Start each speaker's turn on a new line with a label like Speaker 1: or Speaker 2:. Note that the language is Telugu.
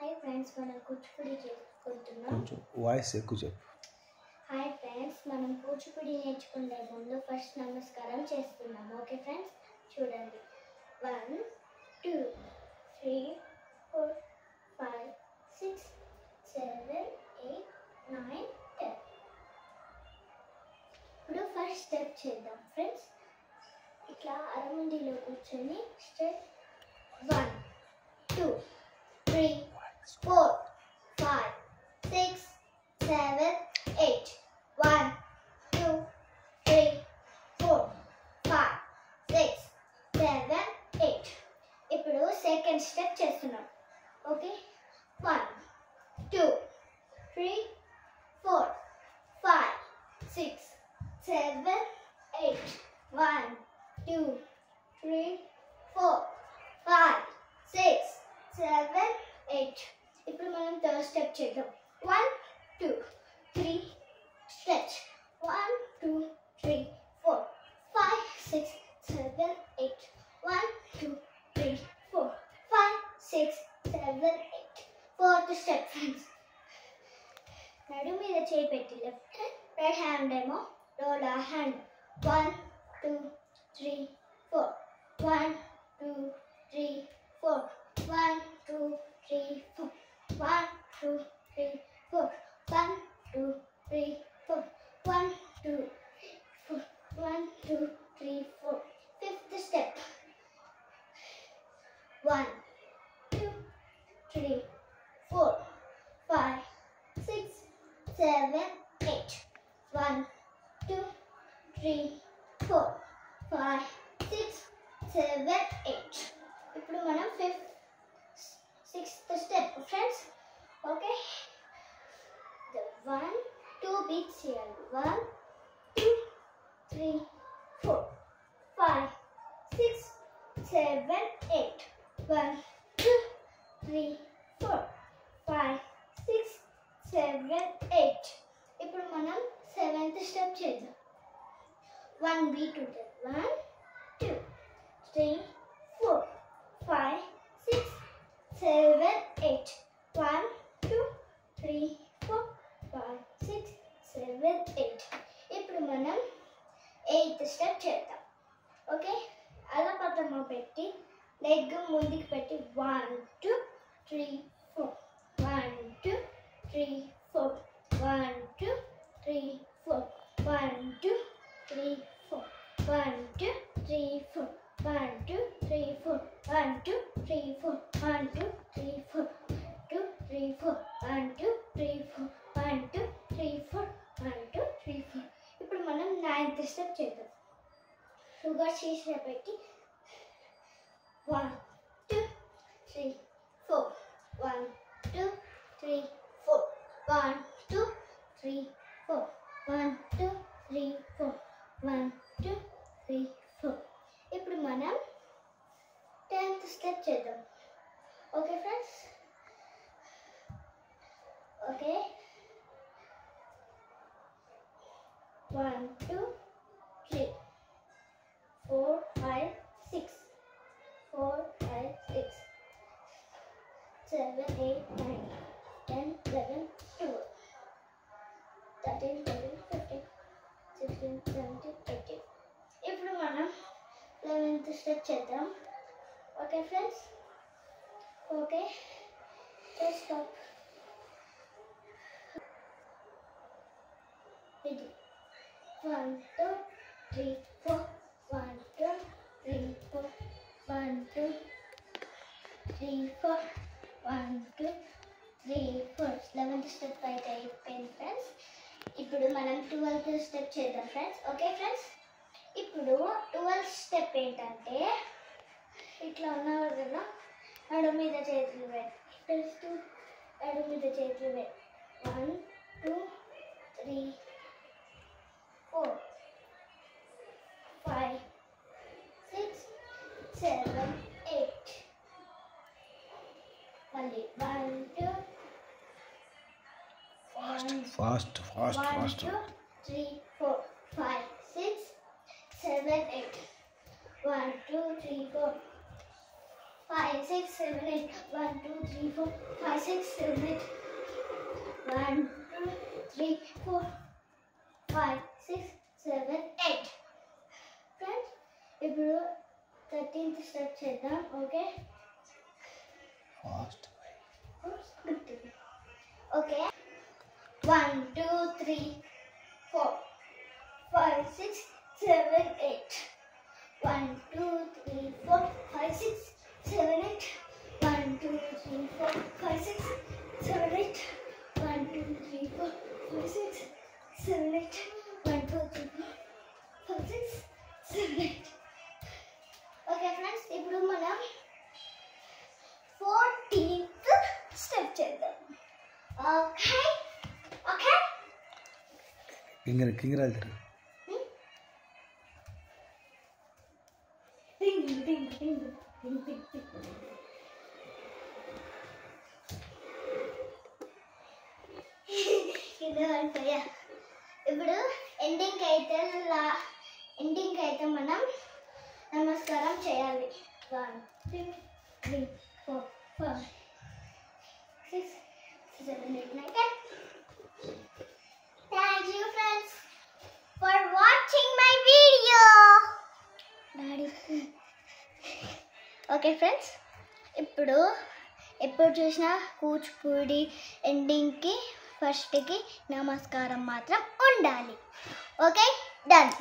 Speaker 1: హాయ్ ఫ్రెండ్స్, మనం కూచిపూడి చేసుకుంటున్నాం.
Speaker 2: కొంచెం వాయిస్ ఎక్కువ చెప్పు.
Speaker 1: హాయ్ ఫ్రెండ్స్, మనం కూచిపూడి నేర్చుకునే ముందు ఫస్ట్ నమస్కారం చేస్తున్నాం. ఓకే ఫ్రెండ్స్, చూడండి. 1 2 3 4 5 6 7 8 9 10. ఇప్పుడు ఫస్ట్ స్టెప్ చేద్దాం ఫ్రెండ్స్. ఇట్లా అరమండిలో కూర్చొని స్టెప్ 1 2 3 4 5 6 7 8 1 2 3 4 5 6 7 8. ఇప్పుడు సెకండ్ స్టెప్ చేస్తున్నాం. ఓకే, 1 2 3 4 5 6 7 8 1 2 3 4 5 6 7 8. ఇప్పుడు మనం థర్డ్ స్టెప్ చేద్దాం. 1 2 3 స్ట్రెచ్ 1 2 3 4 5 6 7 8 1 2 3 4 5 6 7 8. Fourth step friends. నడు మీద చేయి పెట్టి లెఫ్ట్ హ్యాండ్, రైట్ హ్యాండ్ ఏమో రోలర్ హ్యాండ్. 1 2 3 4 1 2 3 4 1 2 3 4 1 2 3 4 1 2 3 4 1 2 4 1 2 3 4. Fifth step. 1 2 3 4 5 6 7 8 1 2 3 4 5 6 7 8. ఇప్పుడు మనం sixth step friends. Okay, 1 2 beats చేయాలి. 1 2 3 4 5 6 7 8 1 2 3 4 5 6 7 8. ఇప్పుడు మనం సెవెంత్ స్టెప్ చేద్దాం. 1 beat ఉంటుంది. 1 2 3 4 5 6 7 8 1 2 3 4 5 6 7 8. ఇప్పుడు మనం ఎయిత్ స్టెప్ చేద్దాం. ఓకే, అలా పక్కన పెట్టి లెగ్ ముందుకు పెట్టి 1 2 3 4 1 2 3 4 1 2 3 4 1 2 3 4 1 2 3 4 1 2 3 4 1 2 3 4 1 2 3 4 2 3 4 1 2 3 4 1 2 3 4 1 2 3 4. ఇప్పుడు మనం నైన్త్ స్టెప్ చేద్దాం. షుగర్ షీషా పెట్టి 1 2 3 4 1 2 3 4 1 2 3 4 1 2 3 4 1 2 3 4. ఇప్పుడు మనం 10th స్టెప్ చేద్దాం. Okay friends. ఓకే, 1 2 3 4 5 6 4 5 6 7 8 9 10 11 12 13 14 15 16 17 18. ఇప్పుడు మనం 11th స్టెప్ చేద్దాం. Okay friends. Okay, stop. ఇది 1 2 3 4 1 2 3 4 1 2 3 4 1 2 3 4. 11th స్టెప్ అయితే అయిపోయింది ఫ్రెండ్స్. ఇప్పుడు మనం 12th స్టెప్ చేద్దాం ఫ్రెండ్స్. Okay friends. ఇప్పుడు 12th స్టెప్ ఏంటంటే ఇట్లా ఉన్నవారు కదా, నడు మీద చేతులు పెట్టి నడు మీద చేతులు పెట్టి 1 2 3 4 5 6 7 8. మళ్ళీ 1 2
Speaker 2: ఫాస్ట్
Speaker 1: 1 2 3 4 5 6 7 8 1 2 3 4 5, 6, 7, 8. 1, 2, 3, 4, 5, 6, 7, 8. 1, 2, 3, 4, 5, 6, 7, 8. Friends, ఇప్పుడు 13th step చేద్దాం. Okay,
Speaker 2: fast.
Speaker 1: Okay. 1, 2, 3, 4, 5, 6, 7, 8. 1, 2, 3, 4, 5, 6, 7, 8. 1, 2, 3, 4, 5, 6, 7, 8. 1, 2, 3, 4, 5, 6, 7, 8. 1, 2, 3, 4, 5, 6, 7, 8. Okay friends, ఇప్పుడు మనం 14th స్టెప్ చేద్దాం. Okay okay.
Speaker 2: కింగరాలు తిరుగు.
Speaker 1: ఇప్పుడు ఎండింగ్ అయితే మనం నమస్కారం చేయాలి. 1, 2, 3, 4, 5, 6, 7, 8, 9, 10. Thank you friends for watching my video. Okay friends, ఇప్పుడు ఎప్పుడు చూసినా కూచిపూడి ఎండింగ్కి ఫస్ట్కి నమస్కారం మాత్రం ఉండాలి. Okay, done.